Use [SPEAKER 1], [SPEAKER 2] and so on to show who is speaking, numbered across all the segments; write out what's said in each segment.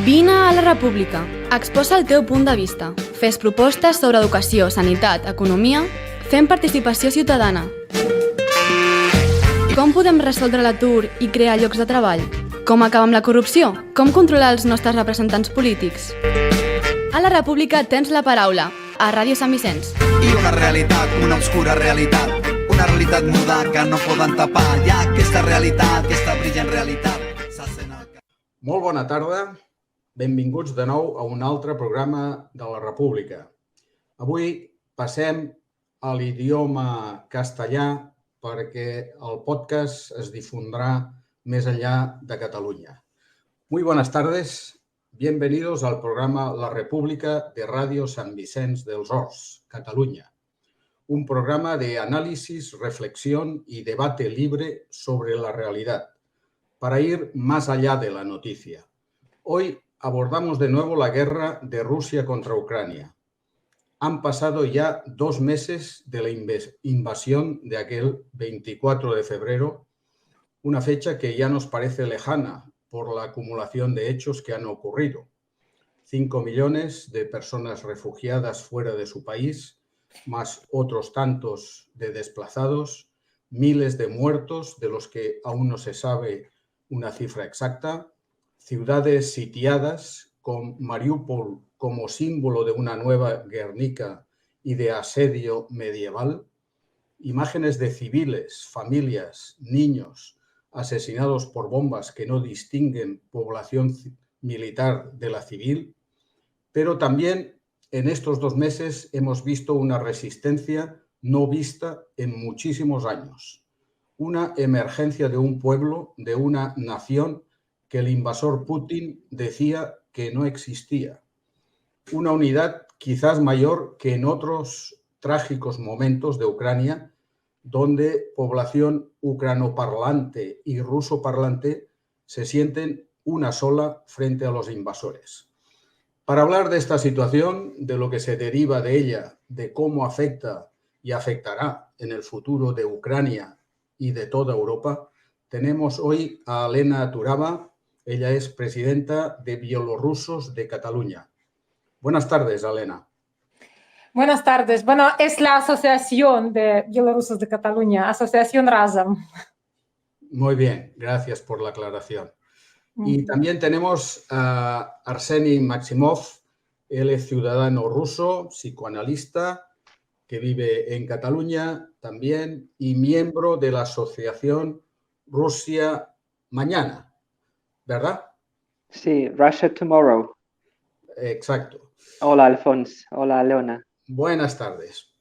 [SPEAKER 1] Vine a la República, exposa el teu punt de vista, fes propostes sobre educació, sanitat, economia, fem participació ciutadana. Com podem resoldre l'atur i crear llocs de treball? Com acabar amb la corrupció? Com controlar els nostres representants polítics? A la República tens la paraula, a Ràdio Sant Vicenç.
[SPEAKER 2] I una realitat, una obscura realitat, una realitat muda que no poden tapar. Hi ha aquesta realitat, aquesta brillant realitat.
[SPEAKER 3] Molt bona tarda, benvinguts de nou a un altre programa de la República. Avui passem a l'idioma castellà perquè el podcast es difondrà més enllà de Catalunya. Muy buenas tardes, bienvenidos al programa La República de Radio Sant Vicenç dels Horts, Cataluña. Un programa de análisis, reflexión y debate libre sobre la realidad, para ir más allá de la noticia. Hoy abordamos de nuevo la guerra de Rusia contra Ucrania. Han pasado ya 2 meses de la invasión de aquel 24 de febrero, una fecha que ya nos parece lejana por la acumulación de hechos que han ocurrido. 5 millones de personas refugiadas fuera de su país, más otros tantos de desplazados, miles de muertos, de los que aún no se sabe una cifra exacta, ciudades sitiadas con Mariupol como símbolo de una nueva Guernica y de asedio medieval, imágenes de civiles, familias, niños asesinados por bombas que no distinguen población militar de la civil, pero también en estos 2 meses hemos visto una resistencia no vista en muchísimos años. Una emergencia de un pueblo, de una nación que el invasor Putin decía que no existía. Una unidad quizás mayor que en otros trágicos momentos de Ucrania, donde población ucranoparlante y rusoparlante se sienten una sola frente a los invasores. Para hablar de esta situación, de lo que se deriva de ella, de cómo afecta y afectará en el futuro de Ucrania y de toda Europa, tenemos hoy a Elena Turava. Ella es presidenta de Bielorrusos de Cataluña. Buenas tardes, Elena.
[SPEAKER 4] Buenas tardes. Bueno, es la Asociación de Bielorrusos de Cataluña, Asociación Razom.
[SPEAKER 3] Muy bien, gracias por la aclaración. Y también tenemos a Arseny Maximov. Él es ciudadano ruso, psicoanalista, que vive en Cataluña también y miembro de la asociación Rusia Mañana, ¿verdad?
[SPEAKER 5] Sí, Russia Tomorrow.
[SPEAKER 3] Exacto.
[SPEAKER 5] Hola, Alphonse. Hola, Leona.
[SPEAKER 3] Buenas tardes.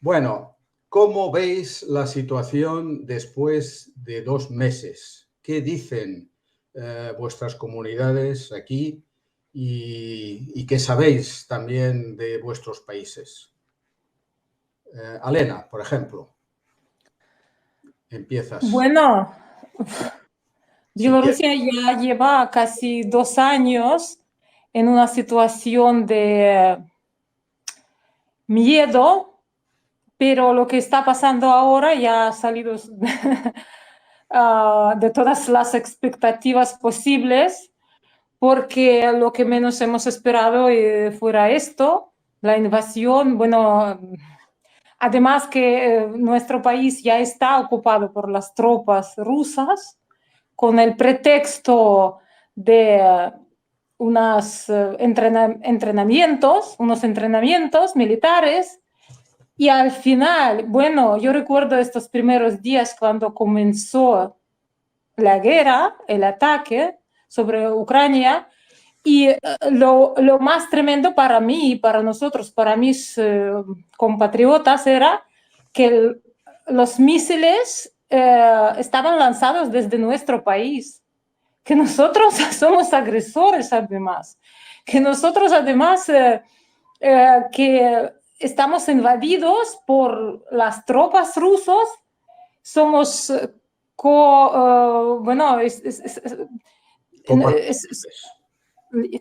[SPEAKER 3] Bueno, ¿cómo veis la situación después de 2 meses? ¿Qué dicen vuestras comunidades aquí y qué sabéis también de vuestros países? Elena, por ejemplo, empiezas.
[SPEAKER 4] Bueno, Bielorrusia ya lleva casi 2 años en una situación de miedo, pero lo que está pasando ahora ya ha salido de todas las expectativas posibles, porque lo que menos hemos esperado fuera esto, la invasión. Bueno, además que nuestro país ya está ocupado por las tropas rusas con el pretexto de unos entrenamientos militares. Y al final, bueno, yo recuerdo estos primeros días cuando comenzó la guerra, el ataque sobre Ucrania, y lo más tremendo para mí y para nosotros, para mis compatriotas, era que los misiles estaban lanzados desde nuestro país, que nosotros somos agresores además, que nosotros además que estamos invadidos por las tropas rusas, somos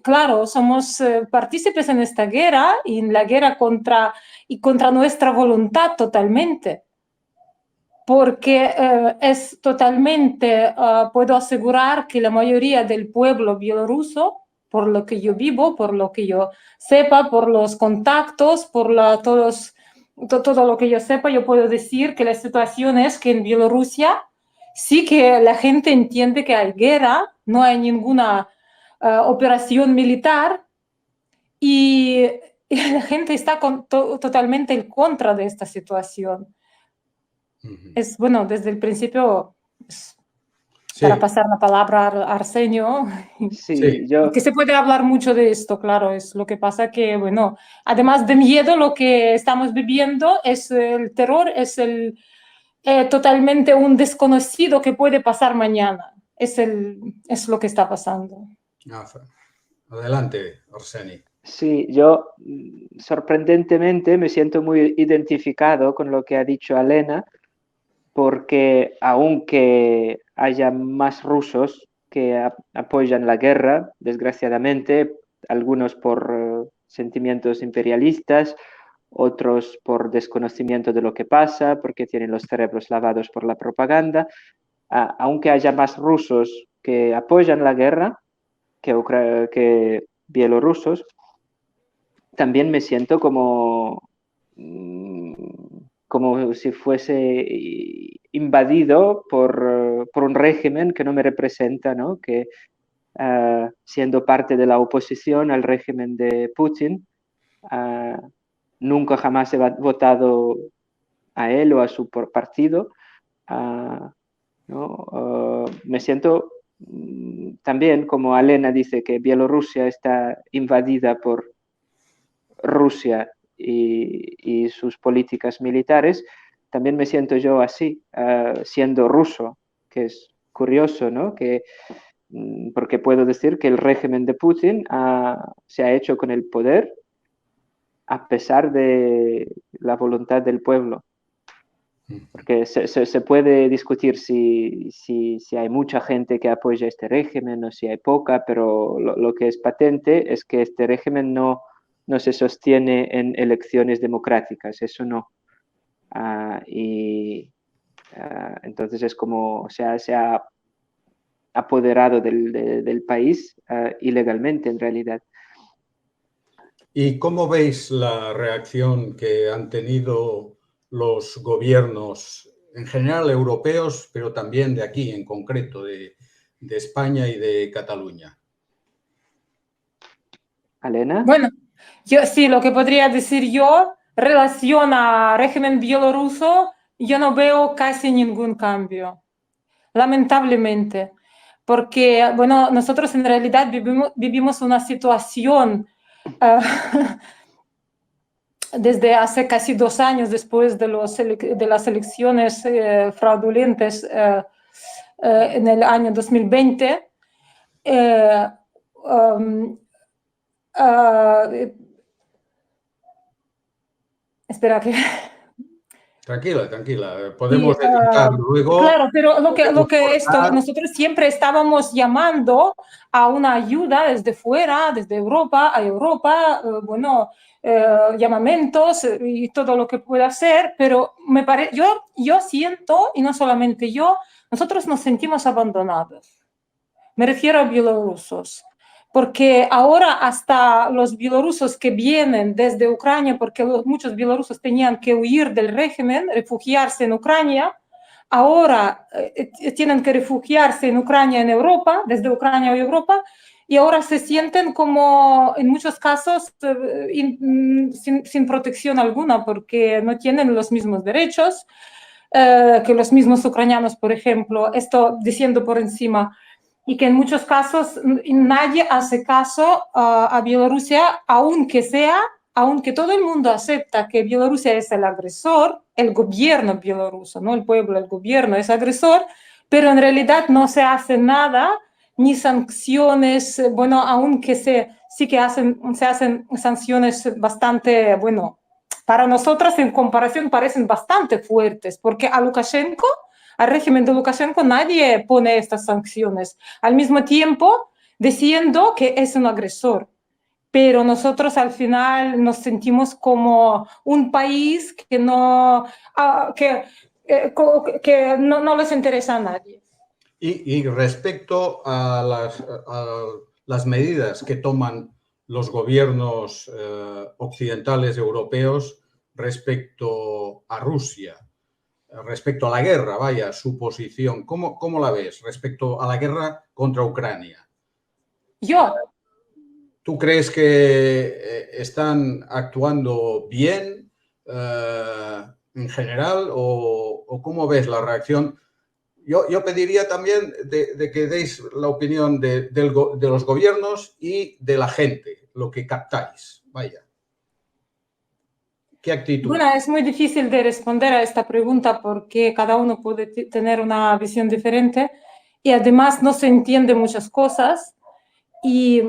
[SPEAKER 4] claro, somos partícipes en esta guerra y en la guerra contra nuestra voluntad totalmente. Porque es totalmente, puedo asegurar que la mayoría del pueblo bielorruso, por lo que yo vivo, por lo que yo sepa, por los contactos, por todo lo que yo sepa, yo puedo decir que la situación es que en Bielorrusia sí que la gente entiende que hay guerra, no hay ninguna operación militar y la gente está totalmente en contra de esta situación. Es bueno, desde el principio, para pasar la palabra a Arsenio,
[SPEAKER 5] Sí,
[SPEAKER 4] que se puede hablar mucho de esto, claro, es lo que pasa que, bueno, además de miedo, lo que estamos viviendo es el terror, es totalmente un desconocido que puede pasar mañana, es lo que está pasando.
[SPEAKER 3] Adelante, Arseni.
[SPEAKER 5] Sí, yo sorprendentemente me siento muy identificado con lo que ha dicho Elena, porque aunque haya más rusos que apoyan la guerra, desgraciadamente, algunos por sentimientos imperialistas, otros por desconocimiento de lo que pasa, porque tienen los cerebros lavados por la propaganda, aunque haya más rusos que apoyan la guerra que bielorrusos, también me siento como si fuese invadido por un régimen que no me representa, ¿no? Que siendo parte de la oposición al régimen de Putin, nunca jamás he votado a él o a su partido, ¿no? Me siento también, como Elena dice, que Bielorrusia está invadida por Rusia y sus políticas militares, también me siento yo así, siendo ruso, que es curioso, ¿no? Porque puedo decir que el régimen de Putin se ha hecho con el poder a pesar de la voluntad del pueblo. Porque se puede discutir si hay mucha gente que apoya este régimen o si hay poca, pero lo que es patente es que este régimen no se sostiene en elecciones democráticas, eso no. Entonces es como se ha apoderado del país ilegalmente en realidad.
[SPEAKER 3] ¿Y cómo veis la reacción que han tenido los gobiernos en general europeos, pero también de aquí en concreto, de España y de Cataluña?
[SPEAKER 5] ¿Elena?
[SPEAKER 4] Bueno, yo sí, lo que podría decir yo, relación al régimen bielorruso, yo no veo casi ningún cambio, lamentablemente, porque, bueno, nosotros en realidad vivimos una situación desde hace casi 2 años después de las elecciones fraudulentas en el año 2020.
[SPEAKER 3] Espera que... Tranquila. Podemos editar luego.
[SPEAKER 4] Claro, pero nosotros siempre estábamos llamando a una ayuda desde fuera, desde Europa, a Europa, llamamientos y todo lo que pueda hacer, pero yo siento, y no solamente yo, nosotros nos sentimos abandonados. Me refiero a bielorrusos. Porque ahora hasta los bielorrusos que vienen desde Ucrania, porque muchos bielorrusos tenían que huir del régimen, refugiarse en Ucrania, ahora tienen que refugiarse en Ucrania, en Europa, desde Ucrania a Europa, y ahora se sienten como, en muchos casos, sin protección alguna, porque no tienen los mismos derechos que los mismos ucranianos, por ejemplo, esto diciendo por encima. Y que en muchos casos nadie hace caso a Bielorrusia, aunque todo el mundo acepta que Bielorrusia es el agresor, el gobierno bielorruso, no el pueblo, el gobierno es agresor, pero en realidad no se hace nada, ni sanciones, bueno, aunque sí que se hacen sanciones bastante, bueno, para nosotros en comparación parecen bastante fuertes, porque a Lukashenko, al régimen de Lukashenko, nadie pone estas sanciones, al mismo tiempo diciendo que es un agresor. Pero nosotros al final nos sentimos como un país que no les interesa a nadie.
[SPEAKER 3] Y respecto a las medidas que toman los gobiernos occidentales europeos respecto a Rusia, respecto a la guerra, vaya, su posición. ¿Cómo la ves respecto a la guerra contra Ucrania? ¿Tú crees que están actuando bien en general o cómo ves la reacción? Yo pediría también de que deis la opinión de los gobiernos y de la gente, lo que captáis. Vaya. ¿Qué actitud?
[SPEAKER 4] Bueno, es muy difícil de responder a esta pregunta porque cada uno puede tener una visión diferente y además no se entiende muchas cosas y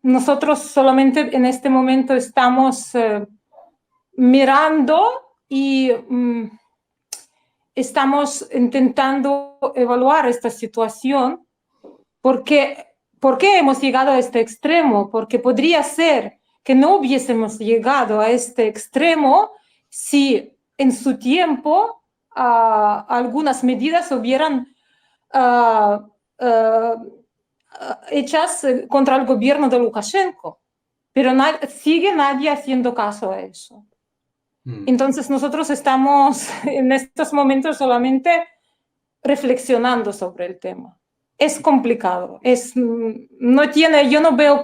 [SPEAKER 4] nosotros solamente en este momento estamos mirando y estamos intentando evaluar esta situación porque ¿por qué hemos llegado a este extremo? Porque podría ser que no hubiésemos llegado a este extremo si en su tiempo algunas medidas hubieran hechas contra el gobierno de Lukashenko. Pero sigue nadie haciendo caso a eso. Entonces nosotros estamos en estos momentos solamente reflexionando sobre el tema. Es complicado, yo no veo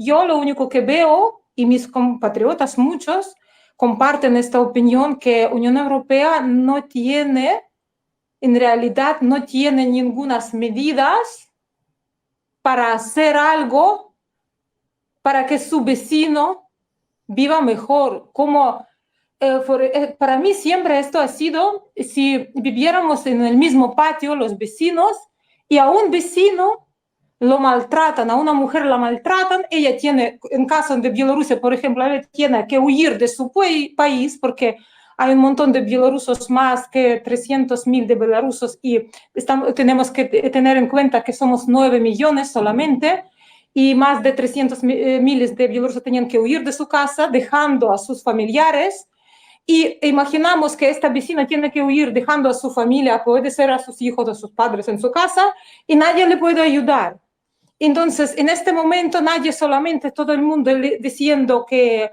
[SPEAKER 4] yo lo único que veo, y mis compatriotas muchos comparten esta opinión, que Unión Europea en realidad no tiene ninguna medidas para hacer algo para que su vecino viva mejor. Para mí siempre esto ha sido, si viviéramos en el mismo patio los vecinos y a un vecino lo maltratan, a una mujer la maltratan, ella tiene, en caso de Bielorrusia, por ejemplo, ella tiene que huir de su país porque hay un montón de bielorrusos, más que 300.000 de bielorrusos, y tenemos que tener en cuenta que somos 9 millones solamente, y más de 300.000 de bielorrusos tenían que huir de su casa, dejando a sus familiares. Y imaginamos que esta vecina tiene que huir dejando a su familia, puede ser a sus hijos, a sus padres en su casa, y nadie le puede ayudar. Entonces, en este momento, solamente todo el mundo diciendo que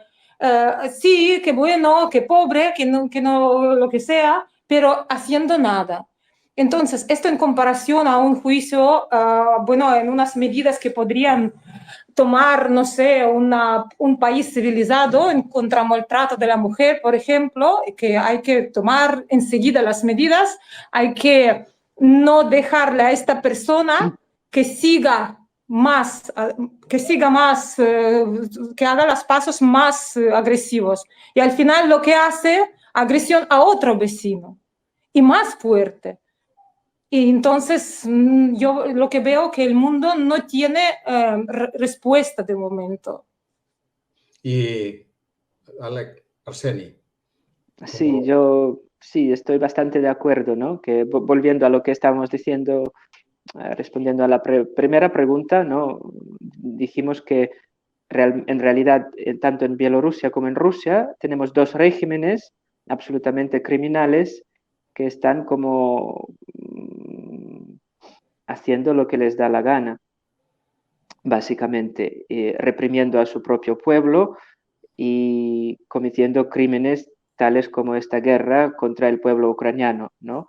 [SPEAKER 4] sí, que bueno, que pobre, que no, lo que sea, pero haciendo nada. Entonces, esto en comparación a un juicio, en unas medidas que podrían tomar, no sé, un país civilizado en contra el maltrato de la mujer, por ejemplo, que hay que tomar enseguida las medidas, hay que no dejarle a esta persona que siga más, que haga los pasos más agresivos. Y al final lo que hace, agresión a otro vecino y más fuerte. Y entonces yo lo que veo que el mundo no tiene respuesta de momento.
[SPEAKER 3] Y Arseni.
[SPEAKER 5] Sí, yo sí estoy bastante de acuerdo, ¿no? Que volviendo a lo que estábamos diciendo, respondiendo a la primera pregunta, ¿no? Dijimos que en realidad, tanto en Bielorrusia como en Rusia, tenemos dos regímenes absolutamente criminales que están como haciendo lo que les da la gana, básicamente, reprimiendo a su propio pueblo y cometiendo crímenes tales como esta guerra contra el pueblo ucraniano, ¿no?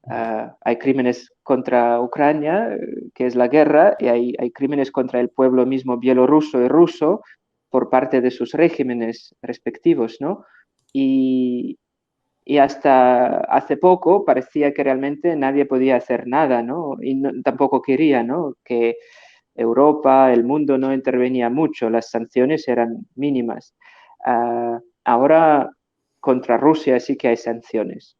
[SPEAKER 5] Hay crímenes contra Ucrania, que es la guerra, y hay crímenes contra el pueblo mismo bielorruso y ruso por parte de sus regímenes respectivos, ¿no? Y hasta hace poco parecía que realmente nadie podía hacer nada, ¿no? Y tampoco quería, ¿no? Que Europa, el mundo no intervenía mucho, las sanciones eran mínimas. Ahora contra Rusia sí que hay sanciones.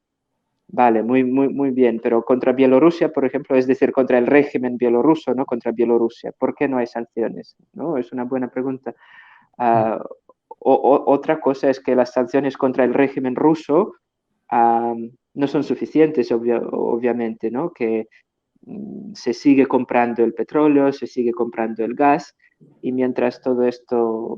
[SPEAKER 5] Vale, muy bien, pero contra Bielorrusia, por ejemplo, es decir, contra el régimen bielorruso, no contra Bielorrusia, ¿por qué no hay sanciones? ¿No? Es una buena pregunta. Otra cosa es que las sanciones contra el régimen ruso no son suficientes, obviamente, ¿no? Que se sigue comprando el petróleo, se sigue comprando el gas, y mientras todo esto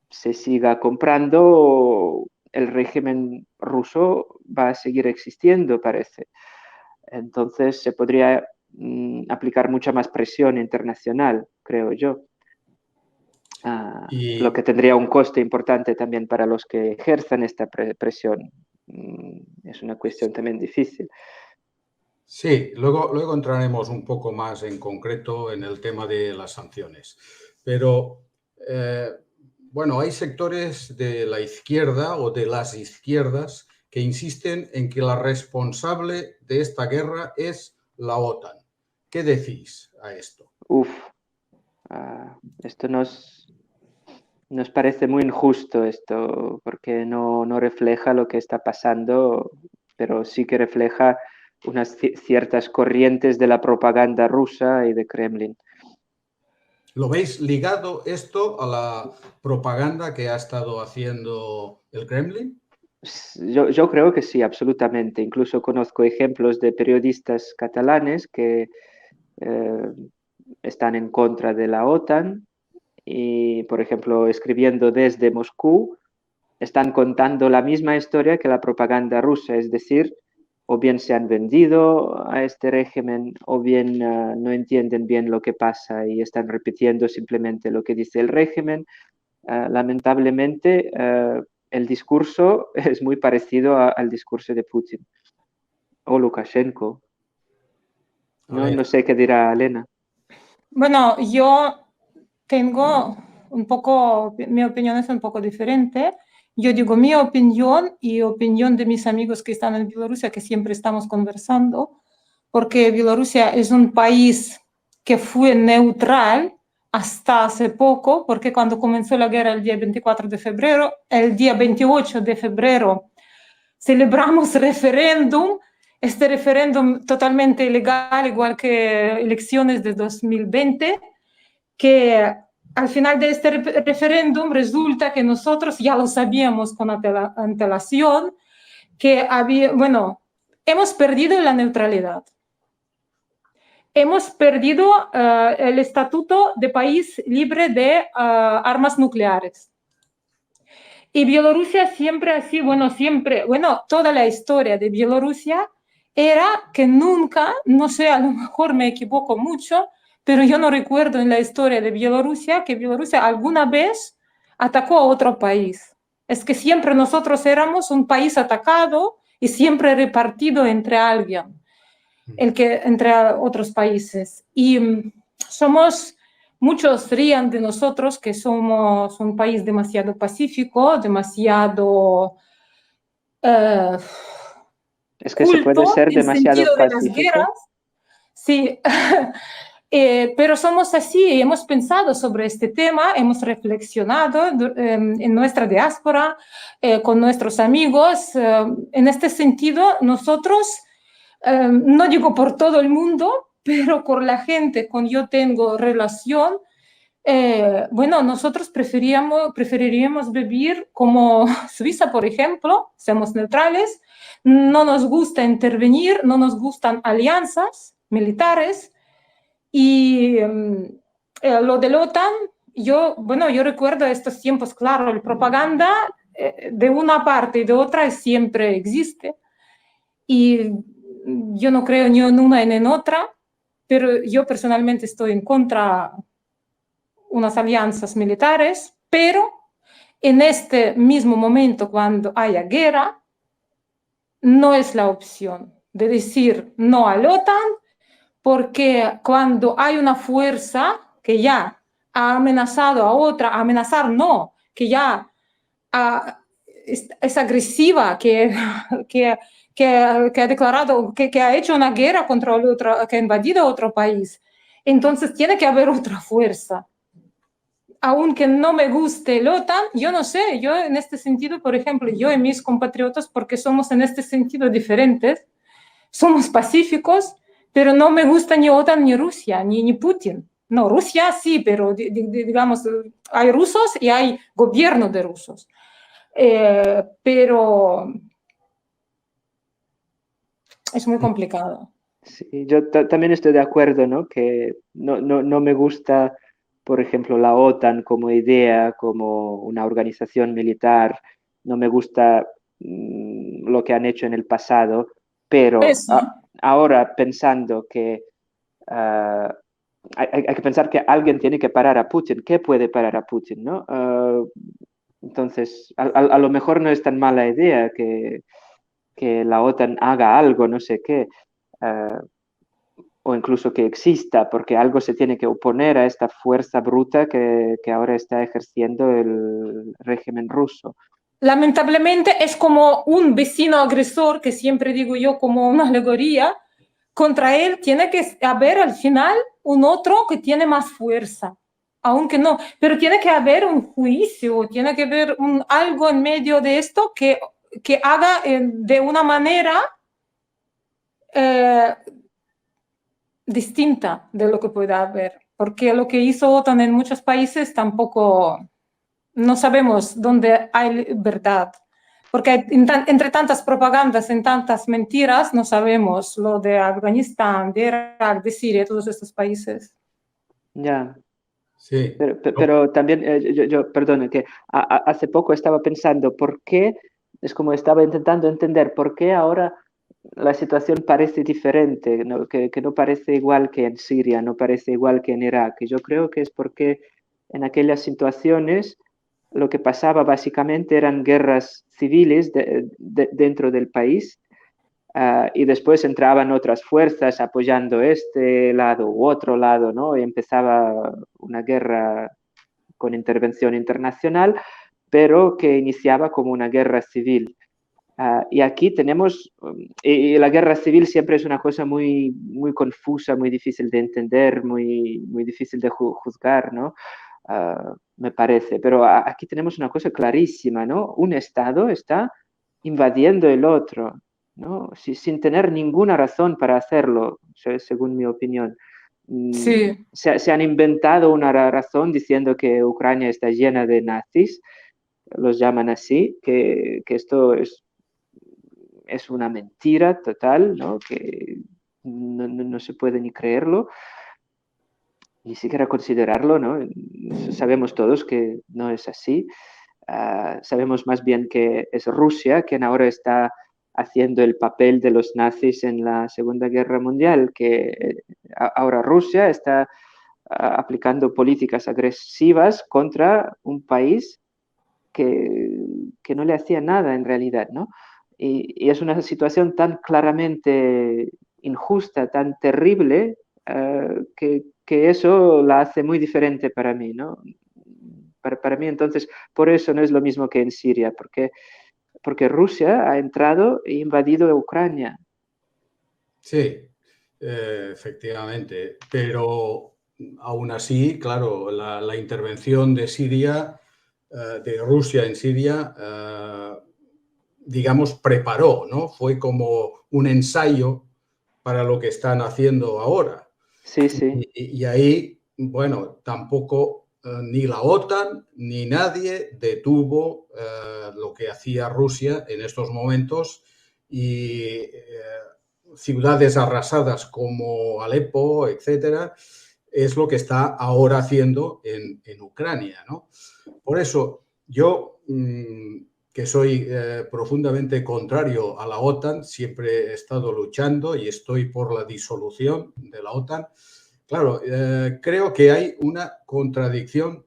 [SPEAKER 5] se siga comprando, el régimen ruso va a seguir existiendo, parece. Entonces se podría aplicar mucha más presión internacional, creo yo. Lo que tendría un coste importante también para los que ejerzan esta presión. Es una cuestión también difícil.
[SPEAKER 3] Sí, luego entraremos un poco más en concreto en el tema de las sanciones. Pero, bueno, hay sectores de la izquierda o de las izquierdas que insisten en que la responsable de esta guerra es la OTAN. ¿Qué decís a esto?
[SPEAKER 5] Esto nos parece muy injusto esto, porque no refleja lo que está pasando, pero sí que refleja unas ciertas corrientes de la propaganda rusa y de Kremlin.
[SPEAKER 3] ¿Lo veis ligado esto a la propaganda que ha estado haciendo el Kremlin?
[SPEAKER 5] Yo creo que sí, absolutamente. Incluso conozco ejemplos de periodistas catalanes que están en contra de la OTAN y, por ejemplo, escribiendo desde Moscú, están contando la misma historia que la propaganda rusa, es decir, o bien se han vendido a este régimen o bien no entienden bien lo que pasa y están repitiendo simplemente lo que dice el régimen. Lamentablemente, el discurso es muy parecido al discurso de Putin o Lukashenko. No sé qué dirá Elena.
[SPEAKER 4] Bueno, yo tengo un poco, mi opinión es un poco diferente. Yo digo mi opinión y opinión de mis amigos que están en Bielorrusia, que siempre estamos conversando, porque Bielorrusia es un país que fue neutral hasta hace poco, porque cuando comenzó la guerra el día 24 de febrero, el día 28 de febrero celebramos referéndum, este referéndum totalmente ilegal, igual que elecciones de 2020, que al final de este referéndum resulta que nosotros ya lo sabíamos con antelación, que había, bueno, hemos perdido la neutralidad. Hemos perdido el estatuto de país libre de armas nucleares. Y Bielorrusia siempre así, bueno, toda la historia de Bielorrusia era que nunca, no sé, a lo mejor me equivoco mucho, pero yo no recuerdo en la historia de Bielorrusia que Bielorrusia alguna vez atacó a otro país. Es que siempre nosotros éramos un país atacado y siempre repartido entre alguien, entre otros países. Y muchos rían de nosotros que somos un país demasiado pacífico, demasiado
[SPEAKER 5] es que se puede ser demasiado
[SPEAKER 4] sentido
[SPEAKER 5] pacífico.
[SPEAKER 4] De las guerras. Sí, pero somos así, hemos pensado sobre este tema, hemos reflexionado en nuestra diáspora, con nuestros amigos. En este sentido, nosotros, no digo por todo el mundo, pero con la gente con yo tengo relación, bueno, nosotros preferiríamos vivir como Suiza, por ejemplo, somos neutrales, no nos gusta intervenir, no nos gustan alianzas militares y lo de la OTAN, yo recuerdo estos tiempos, claro, la propaganda de una parte y de otra siempre existe y yo no creo ni en una ni en otra, pero yo personalmente estoy en contra unas alianzas militares, pero en este mismo momento, cuando haya guerra, no es la opción de decir no a la OTAN, porque cuando hay una fuerza que ya ha amenazado a otra, amenazar no, que ya es agresiva, que ha declarado, que ha hecho una guerra contra el otro, que ha invadido otro país, entonces tiene que haber otra fuerza. Aunque no me guste el OTAN, yo no sé, yo en este sentido, por ejemplo, yo y mis compatriotas, porque somos en este sentido diferentes, somos pacíficos, pero no me gusta ni OTAN ni Rusia, ni Putin. No, Rusia sí, pero digamos, hay rusos y hay gobierno de rusos. Pero es muy complicado.
[SPEAKER 5] Sí, yo también estoy de acuerdo, ¿no? Que no me gusta, por ejemplo, la OTAN como idea, como una organización militar. No me gusta lo que han hecho en el pasado, pero ahora pensando que hay que pensar que alguien tiene que parar a Putin. ¿Qué puede parar a Putin, no? Entonces, a lo mejor no es tan mala idea que la OTAN haga algo, no sé qué, o incluso que exista, porque algo se tiene que oponer a esta fuerza bruta que ahora está ejerciendo el régimen ruso.
[SPEAKER 4] Lamentablemente es como un vecino agresor, que siempre digo yo como una alegoría. Contra él tiene que haber al final un otro que tiene más fuerza, aunque no, pero tiene que haber un juicio, tiene que haber algo en medio de esto que haga de una manera distinta de lo que pueda haber, porque lo que hizo OTAN en muchos países tampoco, no sabemos dónde hay verdad. Porque entre tantas propagandas, en tantas mentiras, no sabemos lo de Afganistán, de Irak, de Siria, todos estos países.
[SPEAKER 5] Ya.
[SPEAKER 3] Sí.
[SPEAKER 5] Pero también, perdone, que hace poco estaba pensando por qué, es como estaba intentando entender por qué ahora la situación parece diferente, ¿no? Que no parece igual que en Siria, no parece igual que en Irak. Y yo creo que es porque en aquellas situaciones lo que pasaba básicamente eran guerras civiles dentro del país, y después entraban otras fuerzas apoyando este lado u otro lado, ¿no? Y empezaba una guerra con intervención internacional, pero que iniciaba como una guerra civil. Y aquí tenemos, y la guerra civil siempre es una cosa muy, muy confusa, muy difícil de entender, muy, muy difícil de juzgar, ¿no? Me parece. Pero aquí tenemos una cosa clarísima, ¿no? Un Estado está invadiendo el otro, ¿no? Sin tener ninguna razón para hacerlo, según mi opinión.
[SPEAKER 4] Sí.
[SPEAKER 5] Se han inventado una razón diciendo que Ucrania está llena de nazis, los llaman así, que esto es una mentira total, ¿no? Que no se puede ni creerlo, ni siquiera considerarlo, ¿no? Sabemos todos que no es así. Sabemos más bien que es Rusia quien ahora está haciendo el papel de los nazis en la Segunda Guerra Mundial, que ahora Rusia está aplicando políticas agresivas contra un país que no le hacía nada en realidad, ¿no? Y es una situación tan claramente injusta, tan terrible, que eso la hace muy diferente para mí, ¿no? Para mí, entonces, por eso no es lo mismo que en Siria, porque Rusia ha entrado e invadido Ucrania.
[SPEAKER 3] Sí, efectivamente. Pero aún así, claro, la intervención de Siria, de Rusia en Siria, digamos, preparó, ¿no? Fue como un ensayo para lo que están haciendo ahora.
[SPEAKER 5] Sí, sí.
[SPEAKER 3] Y ahí, bueno, tampoco ni la OTAN ni nadie detuvo lo que hacía Rusia en estos momentos, y ciudades arrasadas como Alepo, etcétera, es lo que está ahora haciendo en Ucrania, ¿no? Por eso yo, que soy profundamente contrario a la OTAN, siempre he estado luchando y estoy por la disolución de la OTAN. Claro, creo que hay una contradicción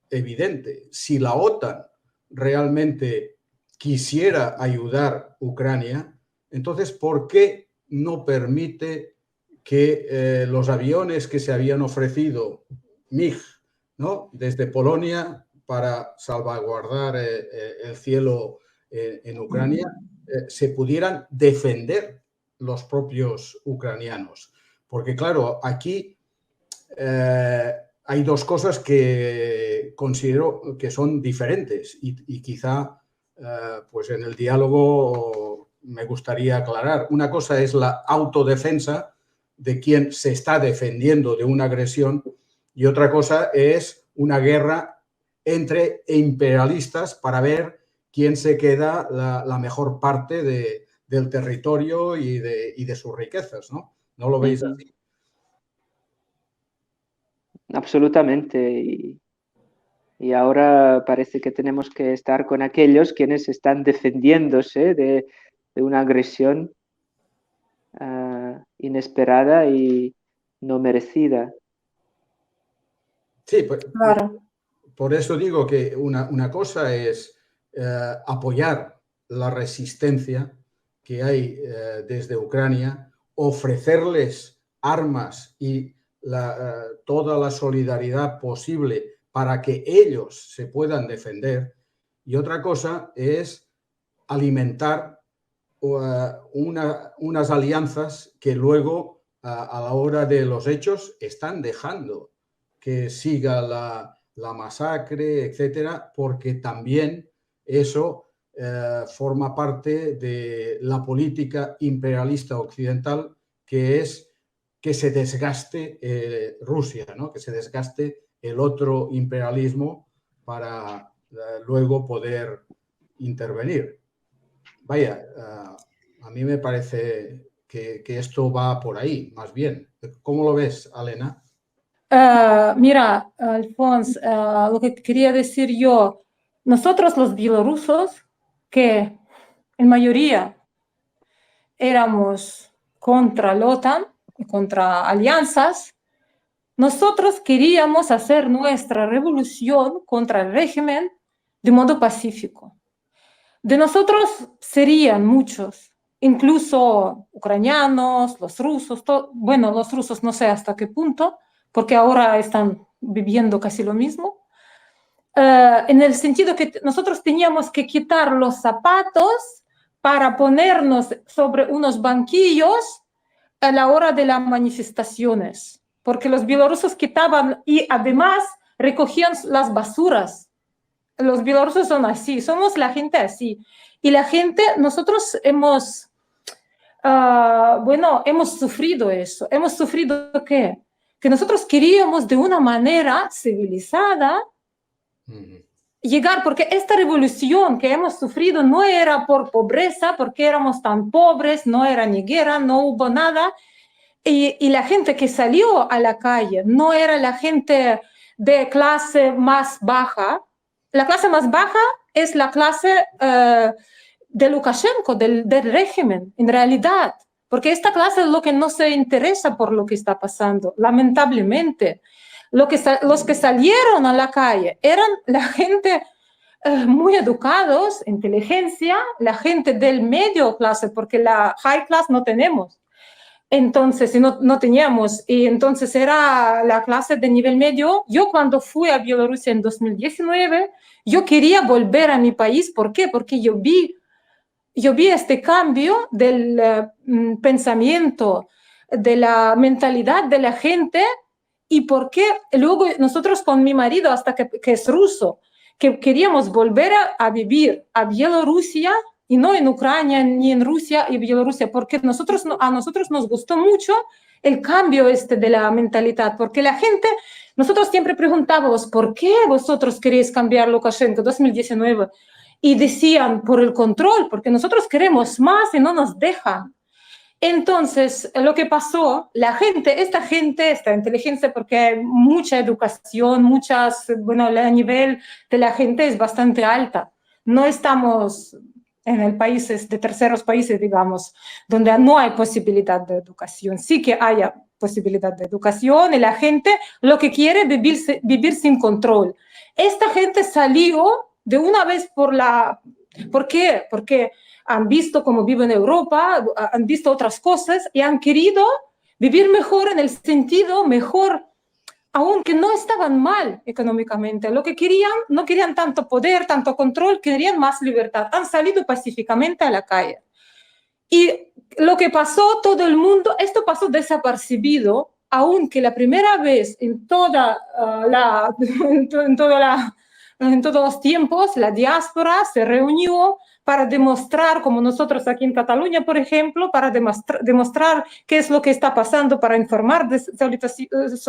[SPEAKER 3] evidente. Si la OTAN realmente quisiera ayudar a Ucrania, entonces, ¿por qué no permite que los aviones que se habían ofrecido, MiG, ¿no?, desde Polonia para salvaguardar el cielo en Ucrania, se pudieran defender los propios ucranianos? Porque, claro, aquí hay dos cosas que considero que son diferentes y quizá pues en el diálogo me gustaría aclarar. Una cosa es la autodefensa de quien se está defendiendo de una agresión, y otra cosa es una guerra entre imperialistas para ver quién se queda la mejor parte del territorio y de sus riquezas, ¿no? ¿No lo veis así?
[SPEAKER 5] Absolutamente. Y ahora parece que tenemos que estar con aquellos quienes están defendiéndose de una agresión inesperada y no merecida.
[SPEAKER 3] Sí,
[SPEAKER 4] Claro.
[SPEAKER 3] por eso digo que una cosa es apoyar la resistencia que hay desde Ucrania, ofrecerles armas y toda la solidaridad posible para que ellos se puedan defender. Y otra cosa es alimentar unas alianzas que luego, a la hora de los hechos, están dejando que siga la masacre, etcétera, porque también eso forma parte de la política imperialista occidental, que es que se desgaste Rusia, ¿no? Que se desgaste el otro imperialismo para luego poder intervenir. Vaya, a mí me parece que esto va por ahí, más bien. ¿Cómo lo ves, Alena?
[SPEAKER 4] Mira, Alfonso, lo que quería decir yo, nosotros los bielorrusos, que en mayoría éramos contra la OTAN y contra alianzas, nosotros queríamos hacer nuestra revolución contra el régimen de modo pacífico. De nosotros serían muchos, incluso ucranianos, los rusos, bueno, los rusos no sé hasta qué punto, porque ahora están viviendo casi lo mismo, en el sentido que nosotros teníamos que quitar los zapatos para ponernos sobre unos banquillos a la hora de las manifestaciones, porque los bielorrusos quitaban y además recogían las basuras. Los bielorrusos son así, somos la gente así. Y la gente, nosotros hemos sufrido eso. ¿Hemos sufrido qué? Que nosotros queríamos de una manera civilizada llegar, porque esta revolución que hemos sufrido no era por pobreza, porque éramos tan pobres, no era ni guerra, no hubo nada. Y la gente que salió a la calle no era la gente de clase más baja. La clase más baja es la clase de Lukashenko, del régimen, en realidad. Porque esta clase es lo que no se interesa por lo que está pasando, lamentablemente. Los que salieron a la calle eran la gente muy educados, inteligencia, la gente del medio clase, porque la high class no tenemos. Entonces, no teníamos, y entonces era la clase de nivel medio. Yo cuando fui a Bielorrusia en 2019, yo quería volver a mi país. ¿Por qué? Porque yo vi este cambio del pensamiento, de la mentalidad de la gente, y por qué luego nosotros con mi marido, hasta que es ruso, que queríamos volver a vivir a Bielorrusia, y no en Ucrania, ni en Rusia y Bielorrusia, porque a nosotros nos gustó mucho el cambio de la mentalidad, porque la gente, nosotros siempre preguntábamos, ¿por qué vosotros queréis cambiar Lukashenko 2019? Y decían, por el control, porque nosotros queremos más y no nos dejan. Entonces, lo que pasó, esta inteligencia, porque hay mucha educación, el nivel de la gente es bastante alta. No estamos en países de terceros países, digamos, donde no hay posibilidad de educación. Sí que haya posibilidad de educación y la gente lo que quiere es vivir sin control. Esta gente salió de una vez ¿por qué? Porque han visto cómo vive en Europa, han visto otras cosas y han querido vivir mejor en el sentido mejor, aunque no estaban mal económicamente. Lo que querían, no querían tanto poder, tanto control, querían más libertad. Han salido pacíficamente a la calle. Y lo que pasó, todo el mundo, esto pasó desapercibido, aunque la primera vez en todos los tiempos, la diáspora se reunió para demostrar, como nosotros aquí en Cataluña, por ejemplo, para demostrar qué es lo que está pasando, para informar de esta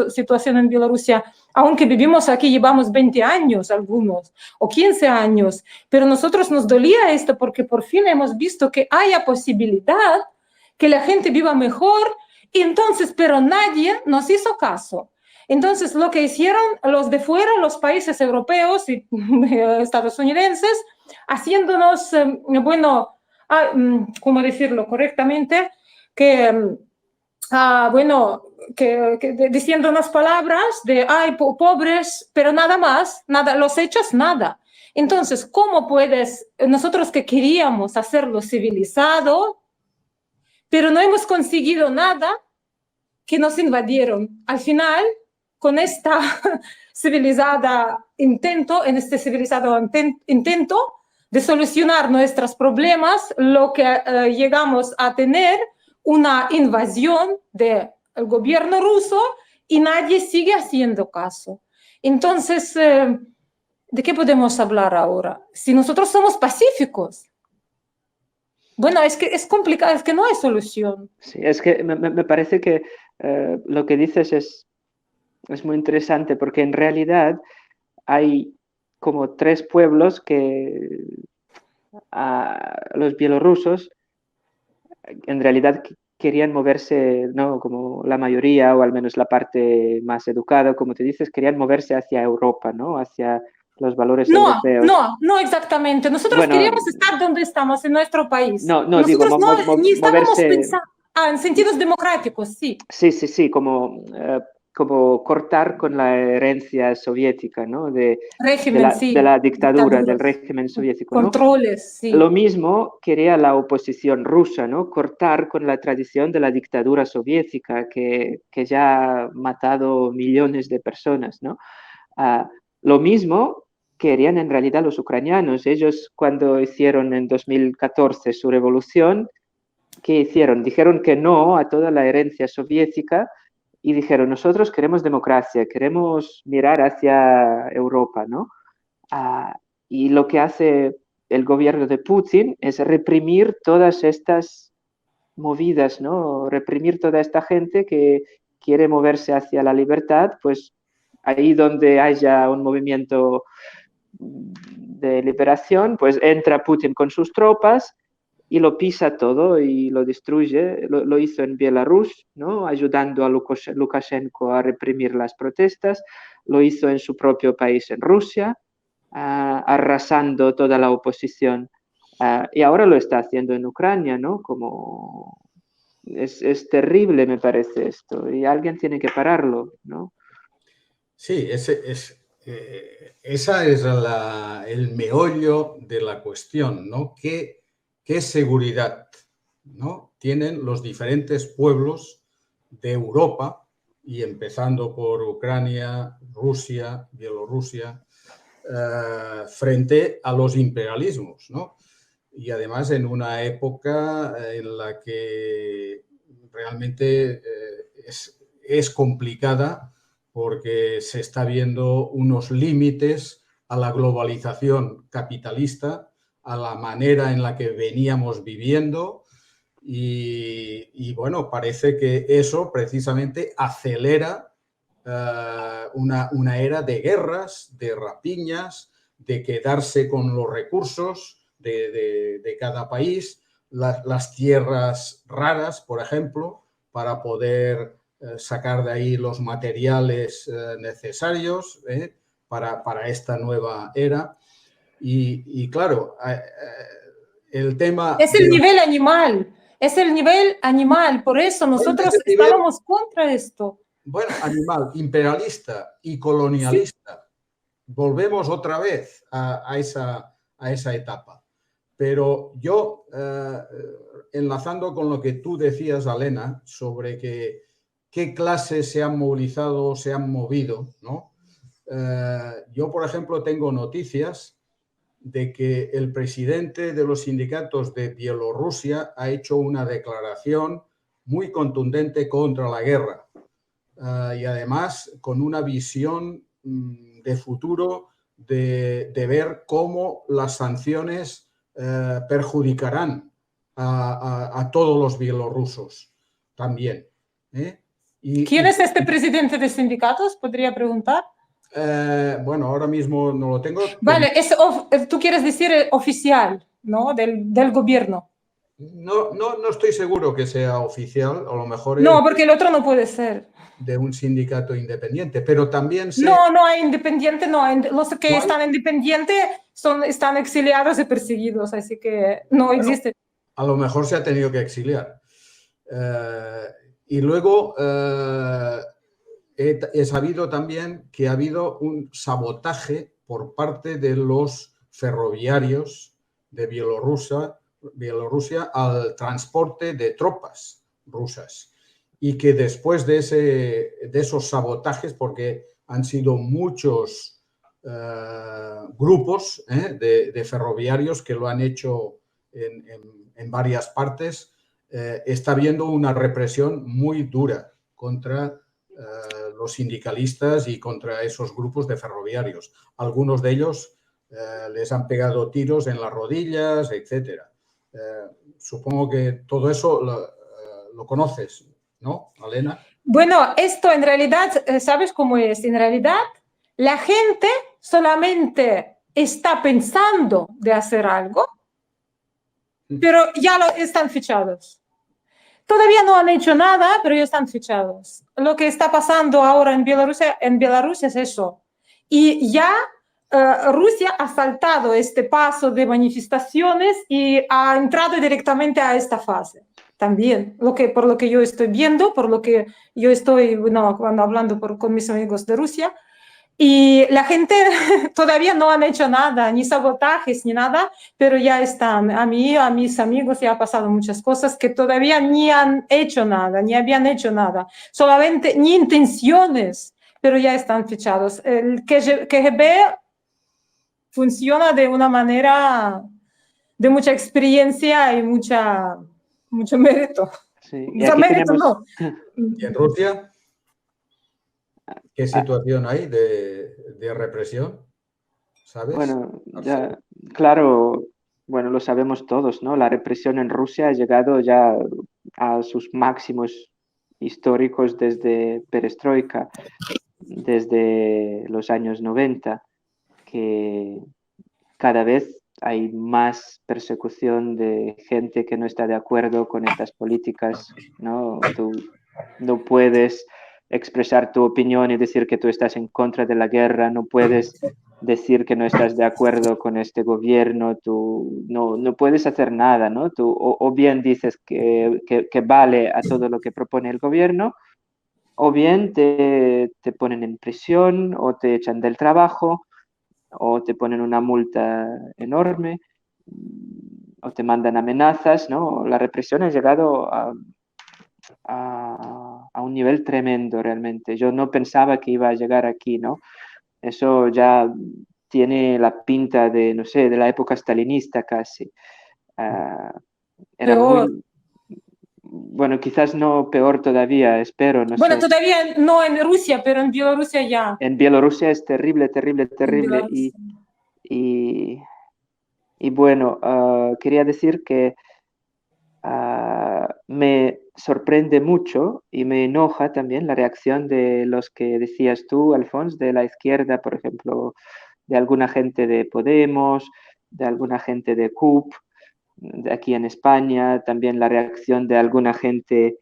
[SPEAKER 4] situación en Bielorrusia, aunque vivimos aquí, llevamos 20 años algunos, o 15 años, pero a nosotros nos dolía esto porque por fin hemos visto que haya posibilidad que la gente viva mejor, y entonces, pero nadie nos hizo caso. Entonces, lo que hicieron los de fuera, los países europeos y estadounidenses, haciéndonos, ¿cómo decirlo correctamente? Que bueno, diciéndonos palabras de, ay, pobres, pero nada más, nada, los hechos, nada. Entonces, ¿cómo puedes, nosotros que queríamos hacerlo civilizado, pero no hemos conseguido nada, que nos invadieron? Al final, con esta en este civilizado intento de solucionar nuestros problemas, lo que llegamos a tener una invasión del gobierno ruso y nadie sigue haciendo caso. Entonces, ¿de qué podemos hablar ahora? Si nosotros somos pacíficos. Bueno, es que es complicado, es que no hay solución.
[SPEAKER 5] Sí, es que me parece que lo que dices es muy interesante, porque en realidad hay como 3 pueblos que los bielorrusos en realidad querían moverse, ¿no? Como la mayoría, o al menos la parte más educada, como te dices, querían moverse hacia Europa, ¿no? Hacia los valores europeos.
[SPEAKER 4] No exactamente. Nosotros queríamos estar donde estamos, en nuestro país.
[SPEAKER 5] No,
[SPEAKER 4] nosotros
[SPEAKER 5] digo,
[SPEAKER 4] ni estábamos
[SPEAKER 5] moverse...
[SPEAKER 4] pensando en sentidos democráticos, sí.
[SPEAKER 5] Sí, como cortar con la herencia soviética, ¿no? De la dictadura, del régimen soviético, ¿no?
[SPEAKER 4] Controles, sí.
[SPEAKER 5] Lo mismo quería la oposición rusa, ¿no? Cortar con la tradición de la dictadura soviética que ya ha matado millones de personas, ¿no? Lo mismo querían en realidad los ucranianos. Ellos, cuando hicieron en 2014 su revolución, ¿qué hicieron? Dijeron que no a toda la herencia soviética y dijeron, nosotros queremos democracia, queremos mirar hacia Europa, ¿no? Y lo que hace el gobierno de Putin es reprimir todas estas movidas, ¿no? Reprimir toda esta gente que quiere moverse hacia la libertad, pues ahí donde haya un movimiento de liberación, pues entra Putin con sus tropas y lo pisa todo y lo destruye. Lo hizo en Bielorrusia, ¿no? Ayudando a Lukashenko a reprimir las protestas. Lo hizo en su propio país, en Rusia, arrasando toda la oposición. Y ahora lo está haciendo en Ucrania, ¿no? Como es terrible, me parece esto. Y alguien tiene que pararlo, ¿no?
[SPEAKER 3] Sí, esa es el meollo de la cuestión, ¿no? ¿Qué seguridad, ¿no? tienen los diferentes pueblos de Europa, y empezando por Ucrania, Rusia, Bielorrusia, frente a los imperialismos, ¿no? Y además en una época en la que realmente es complicada, porque se está viendo unos límites a la globalización capitalista, a la manera en la que veníamos viviendo y bueno, parece que eso precisamente acelera una era de guerras, de rapiñas, de quedarse con los recursos de cada país, las tierras raras, por ejemplo, para poder sacar de ahí los materiales necesarios para esta nueva era. Y claro, el tema...
[SPEAKER 4] Es el nivel animal, por eso nosotros estábamos contra esto.
[SPEAKER 3] Bueno, animal, imperialista y colonialista. Sí. Volvemos otra vez a esa etapa. Pero yo, enlazando con lo que tú decías, Alena, sobre qué clases se han movilizado, se han movido, ¿no? Yo, por ejemplo, tengo noticias de que el presidente de los sindicatos de Bielorrusia ha hecho una declaración muy contundente contra la guerra y además con una visión de futuro de ver cómo las sanciones perjudicarán a todos los bielorrusos también.
[SPEAKER 4] ¿Quién es este presidente de sindicatos? ¿Podría preguntar?
[SPEAKER 3] Bueno, ahora mismo no lo tengo.
[SPEAKER 4] Vale, tú quieres decir oficial, ¿no? Del gobierno.
[SPEAKER 3] No estoy seguro que sea oficial, a lo mejor
[SPEAKER 4] no, porque el otro no puede ser.
[SPEAKER 3] De un sindicato independiente, pero también sé...
[SPEAKER 4] No hay independiente, no. Los que están independientes están exiliados y perseguidos, así que no existe.
[SPEAKER 3] A lo mejor se ha tenido que exiliar. Y luego he sabido también que ha habido un sabotaje por parte de los ferroviarios de Bielorrusia al transporte de tropas rusas. Y que después de esos sabotajes, porque han sido muchos grupos de ferroviarios que lo han hecho en varias partes, está habiendo una represión muy dura contra los sindicalistas y contra esos grupos de ferroviarios. Algunos de ellos les han pegado tiros en las rodillas, etc. Supongo que todo eso lo conoces, ¿no, Alena?
[SPEAKER 4] Bueno, esto en realidad, ¿sabes cómo es? En realidad, la gente solamente está pensando de hacer algo, pero ya están fichados. Todavía no han hecho nada, pero ya están fichados. Lo que está pasando ahora en Bielorrusia es eso. Y ya Rusia ha saltado este paso de manifestaciones y ha entrado directamente a esta fase. También, por lo que yo estoy viendo, por lo que yo estoy cuando hablando con mis amigos de Rusia, y la gente todavía no han hecho nada, ni sabotajes, ni nada, pero ya están. A mis amigos ya ha pasado muchas cosas que todavía ni han hecho nada, ni habían hecho nada, solamente ni intenciones, pero ya están fichados. El KGB funciona de una manera de mucha experiencia y mucho mérito.
[SPEAKER 5] Sí.
[SPEAKER 4] Y aquí mérito no.
[SPEAKER 3] ¿Y en Rusia? ¿Qué situación hay de represión? ¿Sabes?
[SPEAKER 5] Bueno, ya, claro, bueno, lo sabemos todos, ¿no? La represión en Rusia ha llegado ya a sus máximos históricos desde Perestroika, desde los años 90, que cada vez hay más persecución de gente que no está de acuerdo con estas políticas, ¿no? Tú no puedes expresar tu opinión y decir que tú estás en contra de la guerra, no puedes decir que no estás de acuerdo con este gobierno, tú no puedes hacer nada, ¿no? Tú o bien dices que vale a todo lo que propone el gobierno, o bien te ponen en prisión o te echan del trabajo o te ponen una multa enorme o te mandan amenazas, ¿no? La represión ha llegado a un nivel tremendo realmente. Yo no pensaba que iba a llegar aquí, ¿no? Eso ya tiene la pinta de, no sé, de la época stalinista casi. Era
[SPEAKER 4] Peor.
[SPEAKER 5] muy... Bueno, quizás no peor todavía, espero, no
[SPEAKER 4] Bueno,
[SPEAKER 5] sé.
[SPEAKER 4] todavía no en Rusia, pero en Bielorrusia ya.
[SPEAKER 5] En Bielorrusia es terrible, terrible, terrible. Y bueno, quería decir que me sorprende mucho y me enoja también la reacción de los que decías tú, Alfons, de la izquierda, por ejemplo, de alguna gente de Podemos, de alguna gente de CUP, de aquí en España, también la reacción de alguna gente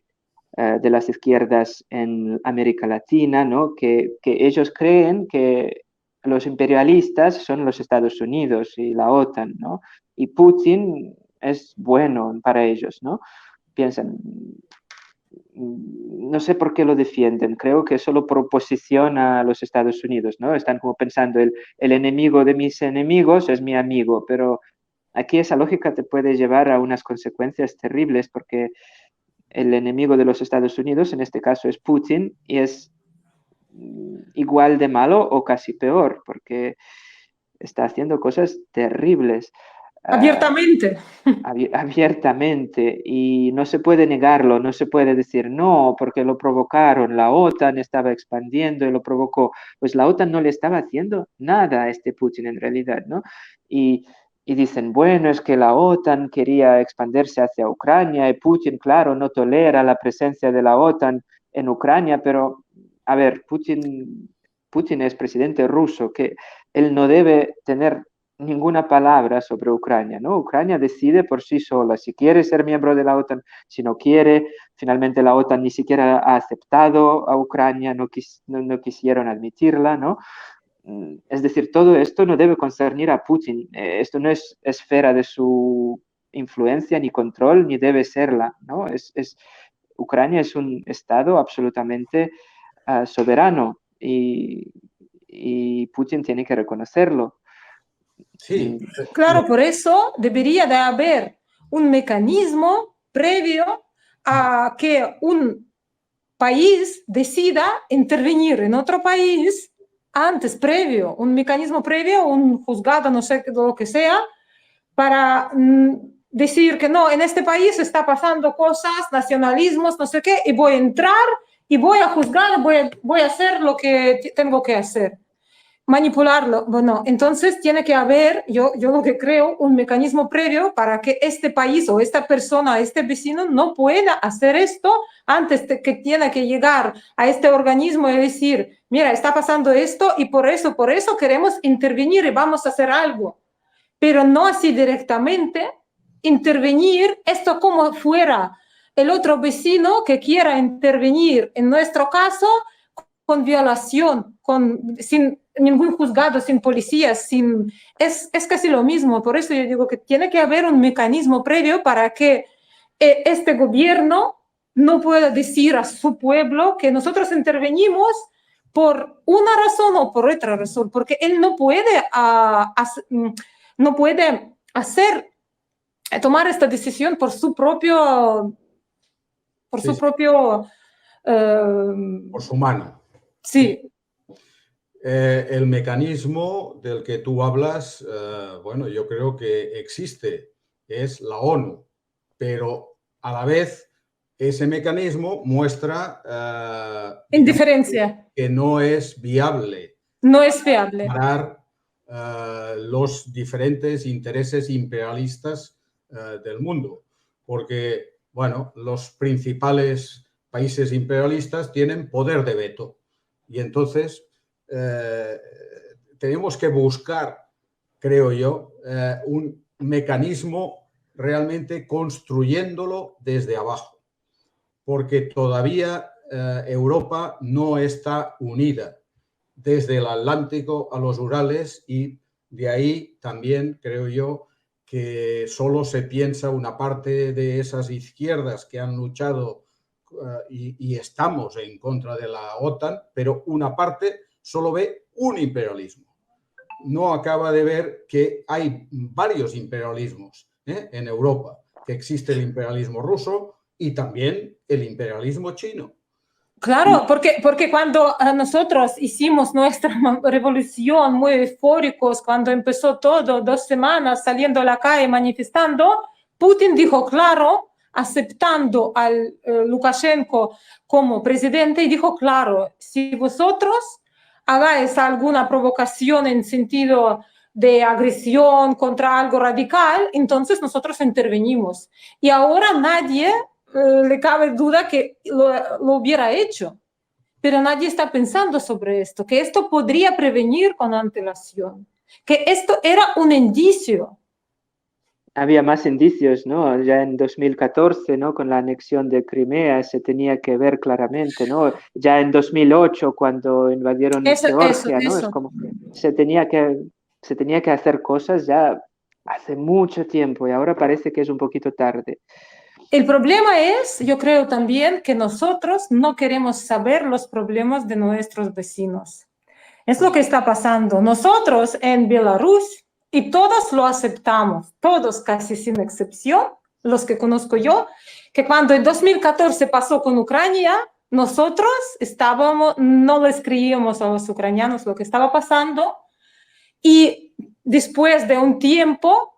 [SPEAKER 5] de las izquierdas en América Latina, ¿no? Que ellos creen que los imperialistas son los Estados Unidos y la OTAN, ¿no? Y Putin es bueno para ellos, ¿no? Piensan, no sé por qué lo defienden, creo que solo por oposición a los Estados Unidos, ¿no? Están como pensando, el enemigo de mis enemigos es mi amigo, pero aquí esa lógica te puede llevar a unas consecuencias terribles porque el enemigo de los Estados Unidos, en este caso, es Putin y es igual de malo o casi peor porque está haciendo cosas terribles.
[SPEAKER 4] Abiertamente.
[SPEAKER 5] Abiertamente, y no se puede negarlo, no se puede decir no, porque lo provocaron, la OTAN estaba expandiendo y lo provocó. Pues la OTAN no le estaba haciendo nada a este Putin en realidad, ¿no? Y dicen, bueno, es que la OTAN quería expandirse hacia Ucrania y Putin, claro, no tolera la presencia de la OTAN en Ucrania, pero, a ver, Putin es presidente ruso, que él no debe tener ninguna palabra sobre Ucrania, ¿no? Ucrania decide por sí sola si quiere ser miembro de la OTAN, si no quiere. Finalmente la OTAN ni siquiera ha aceptado a Ucrania, no quisieron admitirla, ¿no? Es decir, todo esto no debe concernir a Putin. Esto no es esfera de su influencia ni control, ni debe serla, ¿no? Ucrania es un Estado absolutamente soberano y Putin tiene que reconocerlo.
[SPEAKER 3] Sí.
[SPEAKER 4] Claro, por eso debería de haber un mecanismo previo a que un país decida intervenir en otro país antes, previo, un mecanismo previo, un juzgado, no sé lo que sea, para decir que no, en este país está pasando cosas, nacionalismos, no sé qué, y voy a entrar y voy a juzgar, voy a hacer lo que tengo que hacer. Manipularlo, bueno, entonces tiene que haber, yo lo que creo, un mecanismo previo para que este país o esta persona, este vecino no pueda hacer esto antes de que tiene que llegar a este organismo y decir, mira, está pasando esto y por eso queremos intervenir y vamos a hacer algo. Pero no así directamente intervenir esto como fuera el otro vecino que quiera intervenir, en nuestro caso, con violación, sin ningún juzgado, sin policías, es casi lo mismo. Por eso yo digo que tiene que haber un mecanismo previo para que este gobierno no pueda decir a su pueblo que nosotros intervenimos por una razón o por otra razón, porque él no puede, tomar esta decisión por su propio... Por
[SPEAKER 3] su mano.
[SPEAKER 4] Sí.
[SPEAKER 3] El mecanismo del que tú hablas, bueno, yo creo que existe, es la ONU, pero a la vez ese mecanismo muestra
[SPEAKER 4] indiferencia,
[SPEAKER 3] que no es viable.
[SPEAKER 4] No es fiable.
[SPEAKER 3] Parar los diferentes intereses imperialistas del mundo, porque, bueno, los principales países imperialistas tienen poder de veto y entonces tenemos que buscar, creo yo, un mecanismo realmente construyéndolo desde abajo, porque todavía Europa no está unida desde el Atlántico a los Urales y de ahí también creo yo que solo se piensa una parte de esas izquierdas que han luchado y estamos en contra de la OTAN, pero una parte solo ve un imperialismo. No acaba de ver que hay varios imperialismos en Europa, que existe el imperialismo ruso y también el imperialismo chino.
[SPEAKER 4] Claro, porque cuando nosotros hicimos nuestra revolución muy eufóricos, cuando empezó todo, 2 semanas saliendo a la calle manifestando, Putin dijo claro, aceptando al Lukashenko como presidente, y dijo claro, si vosotros hagáis alguna provocación en sentido de agresión contra algo radical, entonces nosotros intervenimos. Y ahora nadie le cabe duda que lo hubiera hecho, pero nadie está pensando sobre esto, que esto podría prevenir con antelación, que esto era un indicio.
[SPEAKER 5] Había más indicios, ¿no? Ya en 2014, ¿no? Con la anexión de Crimea se tenía que ver claramente, ¿no? Ya en 2008, cuando invadieron Georgia, ¿no? Es como se tenía que hacer cosas ya hace mucho tiempo y ahora parece que es un poquito tarde.
[SPEAKER 4] El problema es, yo creo también, que nosotros no queremos saber los problemas de nuestros vecinos. Es lo que está pasando. Nosotros en Bielorrusia, y todos lo aceptamos, todos casi sin excepción, los que conozco yo, que cuando en 2014 pasó con Ucrania, nosotros no les creíamos a los ucranianos lo que estaba pasando, y después de un tiempo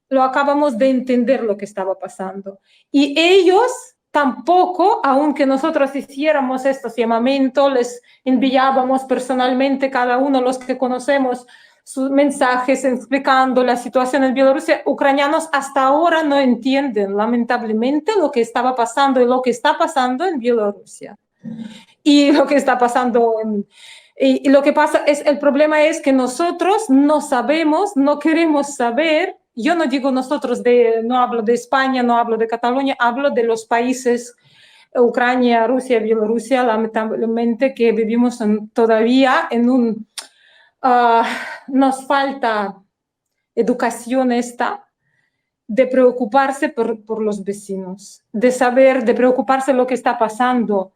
[SPEAKER 4] lo acabamos de entender lo que estaba pasando. Y ellos tampoco, aunque nosotros hiciéramos estos llamamientos, les enviábamos personalmente cada uno, los que conocemos, sus mensajes explicando la situación en Bielorrusia, ucranianos hasta ahora no entienden, lamentablemente, lo que estaba pasando y lo que está pasando en Bielorrusia. Y lo que está pasando y lo que pasa es, el problema es que nosotros no sabemos, no queremos saber. Yo no digo nosotros, no hablo de España, no hablo de Cataluña, hablo de los países, Ucrania, Rusia, Bielorrusia, lamentablemente que vivimos todavía en un... nos falta educación de preocuparse por los vecinos, de preocuparse lo que está pasando.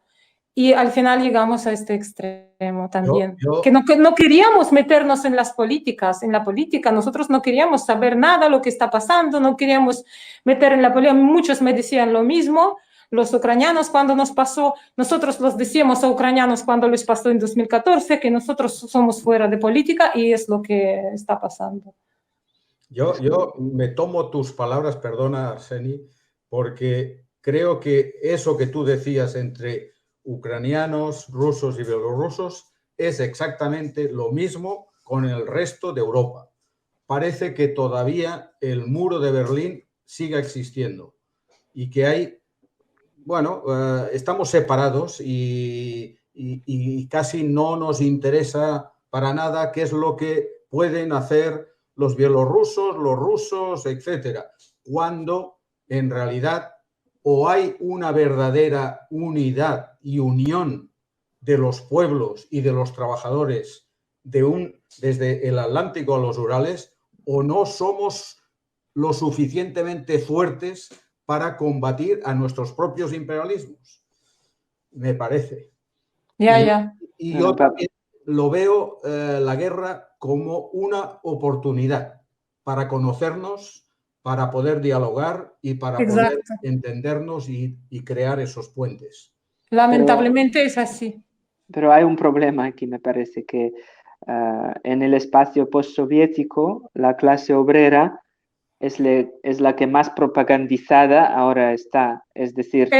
[SPEAKER 4] Y al final llegamos a este extremo también, que no queríamos meternos en las políticas, en la política. Nosotros no queríamos saber nada de lo que está pasando, no queríamos meter en la política. Muchos me decían lo mismo, los ucranianos cuando nos pasó, nosotros los decíamos a ucranianos cuando les pasó en 2014, que nosotros somos fuera de política y es lo que está pasando.
[SPEAKER 3] Yo me tomo tus palabras, perdona, Arseni, porque creo que eso que tú decías entre ucranianos, rusos y bielorrusos es exactamente lo mismo con el resto de Europa. Parece que todavía el muro de Berlín siga existiendo y que hay, bueno, estamos separados y casi no nos interesa para nada qué es lo que pueden hacer los bielorrusos, los rusos, etcétera, cuando en realidad o hay una verdadera unidad y unión de los pueblos y de los trabajadores desde el Atlántico a los Urales, o no somos lo suficientemente fuertes para combatir a nuestros propios imperialismos, me parece. Y yo también lo veo la guerra como una oportunidad para conocernos, para poder dialogar y para poder entendernos y crear esos puentes.
[SPEAKER 4] Lamentablemente es así.
[SPEAKER 5] Pero hay un problema aquí, me parece, que en el espacio postsoviético la clase obrera es la que más propagandizada ahora está. Es decir,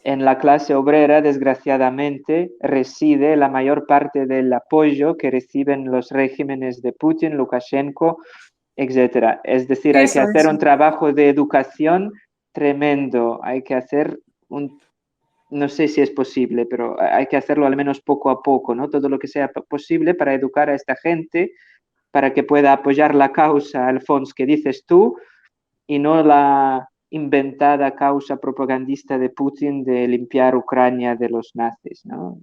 [SPEAKER 5] en la clase obrera, desgraciadamente, reside la mayor parte del apoyo que reciben los regímenes de Putin, Lukashenko, etc. Es decir, hay que hacer un trabajo de educación tremendo. Hay que hacer no sé si es posible, pero hay que hacerlo al menos poco a poco, ¿no? Todo lo que sea posible para educar a esta gente, para que pueda apoyar la causa, Alfons, que dices tú, y no la inventada causa propagandista de Putin de limpiar Ucrania de los nazis, ¿no?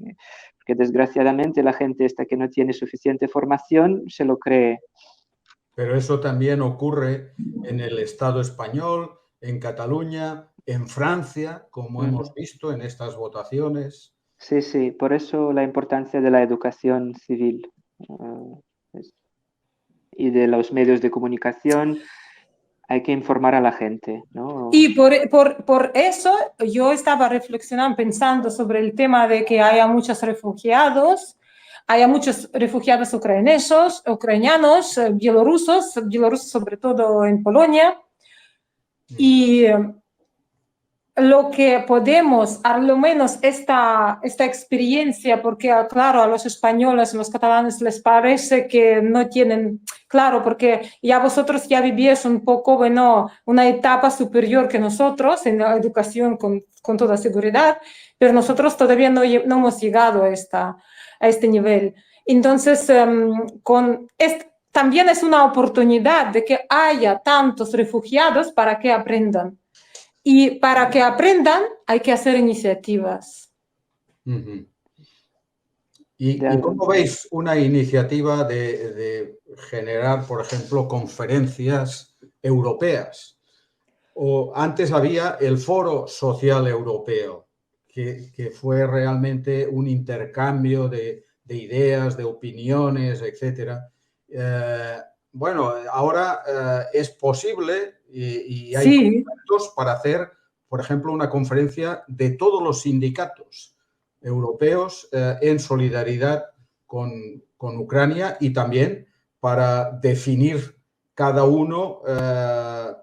[SPEAKER 5] Porque desgraciadamente la gente esta que no tiene suficiente formación se lo cree.
[SPEAKER 3] Pero eso también ocurre en el Estado español, en Cataluña, en Francia, como hemos visto en estas votaciones.
[SPEAKER 5] Sí, sí, por eso la importancia de la educación civil y de los medios de comunicación. Hay que informar a la gente, ¿no?
[SPEAKER 4] Y por eso yo estaba reflexionando, pensando sobre el tema de que haya muchos refugiados ucranianos, bielorrusos sobre todo en Polonia. Y lo que podemos, a lo menos esta experiencia, porque claro, a los españoles, a los catalanes les parece que no tienen, claro, porque ya vosotros ya vivíais un poco, bueno, una etapa superior que nosotros en la educación con toda seguridad, pero nosotros todavía no hemos llegado a este nivel. Entonces, también es una oportunidad de que haya tantos refugiados para que aprendan. Y para que aprendan hay que hacer iniciativas.
[SPEAKER 3] ¿Y cómo veis una iniciativa de generar, por ejemplo, conferencias europeas? O antes había el Foro Social Europeo, que fue realmente un intercambio de ideas, de opiniones, etc. Bueno, ahora es posible y hay proyectos para hacer, por ejemplo, una conferencia de todos los sindicatos europeos en solidaridad con Ucrania y también para definir cada uno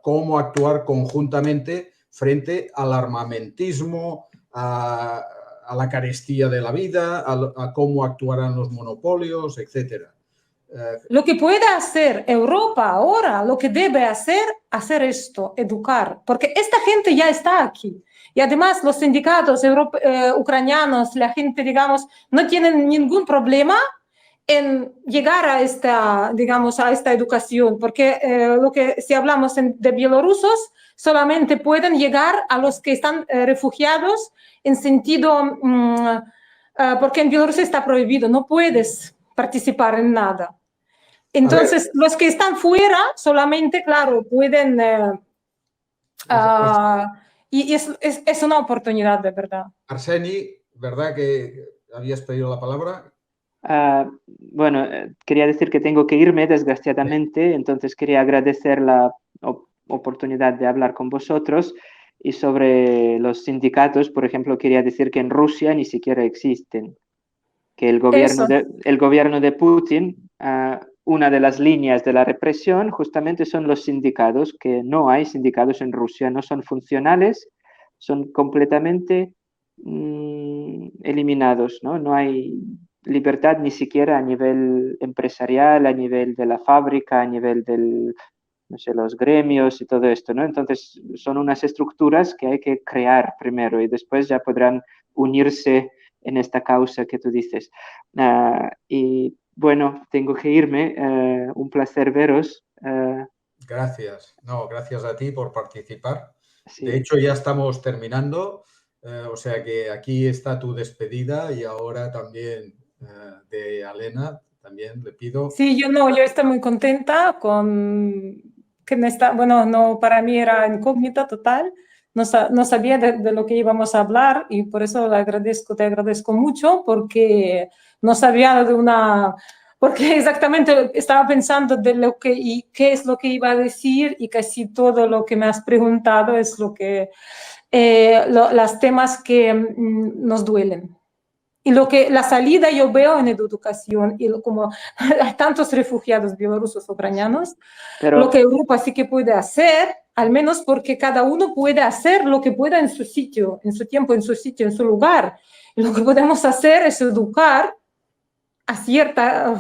[SPEAKER 3] cómo actuar conjuntamente frente al armamentismo, a la carestía de la vida, a cómo actuarán los monopolios, etcétera.
[SPEAKER 4] Lo que puede hacer Europa ahora, lo que debe hacer esto, educar, porque esta gente ya está aquí. Y además los sindicatos ucranianos, la gente, digamos, no tienen ningún problema en llegar a esta educación, porque si hablamos de bielorrusos, solamente pueden llegar a los que están refugiados en sentido, porque en Bielorrusia está prohibido, no puedes participar en nada. Entonces, los que están fuera solamente, claro, pueden Y es una oportunidad de verdad.
[SPEAKER 3] Arseni, ¿verdad que habías pedido la palabra?
[SPEAKER 5] Bueno, quería decir que tengo que irme, desgraciadamente, entonces quería agradecer la oportunidad de hablar con vosotros. Y sobre los sindicatos, por ejemplo, quería decir que en Rusia ni siquiera existen, que el gobierno de Putin, una de las líneas de la represión justamente son los sindicatos, que no hay sindicatos en Rusia, no son funcionales, son completamente eliminados, ¿no? No hay libertad ni siquiera a nivel empresarial, a nivel de la fábrica, a nivel del, no sé, los gremios y todo esto, ¿no? Entonces son unas estructuras que hay que crear primero y después ya podrán unirse en esta causa que tú dices. Y bueno, tengo que irme. Un placer veros.
[SPEAKER 3] Gracias. No, gracias a ti por participar.
[SPEAKER 5] Sí.
[SPEAKER 3] De hecho, ya estamos terminando, o sea que aquí está tu despedida y ahora también de Alena, también le pido.
[SPEAKER 4] Sí, yo estoy muy contenta con que no, para mí era incógnita total, no sabía de lo que íbamos a hablar y por eso te agradezco mucho porque no sabía porque exactamente estaba pensando de lo que y qué es lo que iba a decir y casi todo lo que me has preguntado es lo que los temas que nos duelen. Y la salida yo veo en educación y como hay tantos refugiados bielorrusos, ucranianos,
[SPEAKER 5] Pero
[SPEAKER 4] lo que Europa sí que puede hacer, al menos porque cada uno puede hacer lo que pueda en su sitio, en su tiempo, en su sitio, en su lugar. Y lo que podemos hacer es educar a ciertos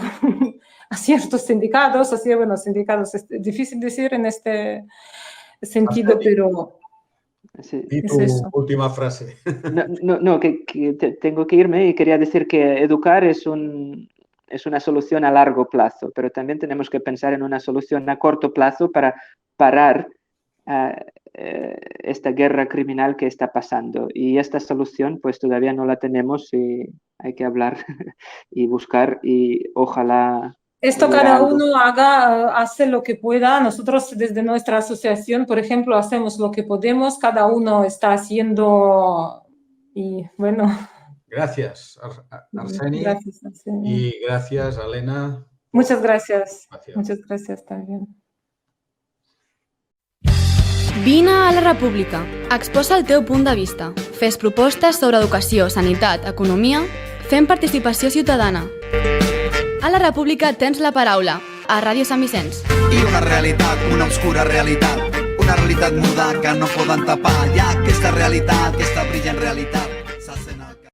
[SPEAKER 4] sindicatos, sindicatos, es difícil decir en este sentido, pero...
[SPEAKER 5] sí.
[SPEAKER 3] Y tu última frase.
[SPEAKER 5] No, que tengo que irme y quería decir que educar es una solución a largo plazo, pero también tenemos que pensar en una solución a corto plazo para parar esta guerra criminal que está pasando. Y esta solución pues todavía no la tenemos y hay que hablar y buscar y ojalá...
[SPEAKER 4] Esto cada uno hace lo que pueda. Nosotros desde nuestra asociación, por ejemplo, hacemos lo que podemos. Cada uno está haciendo y bueno.
[SPEAKER 3] Gracias, Arseni.
[SPEAKER 4] Gracias, Arseni.
[SPEAKER 3] Y gracias, Alena.
[SPEAKER 4] Muchas gracias. Muchas gracias también.
[SPEAKER 1] Vine a la República. Exposa el teu punt de vista. Fes propostes sobre educació, sanitat, economia. Fem participació ciutadana. A la República tens la paraula, a Ràdio Sant Vicenç.
[SPEAKER 2] I una realitat, una obscura realitat, una realitat muda que no poden tapar. Hi ha aquesta realitat, aquesta brillant realitat.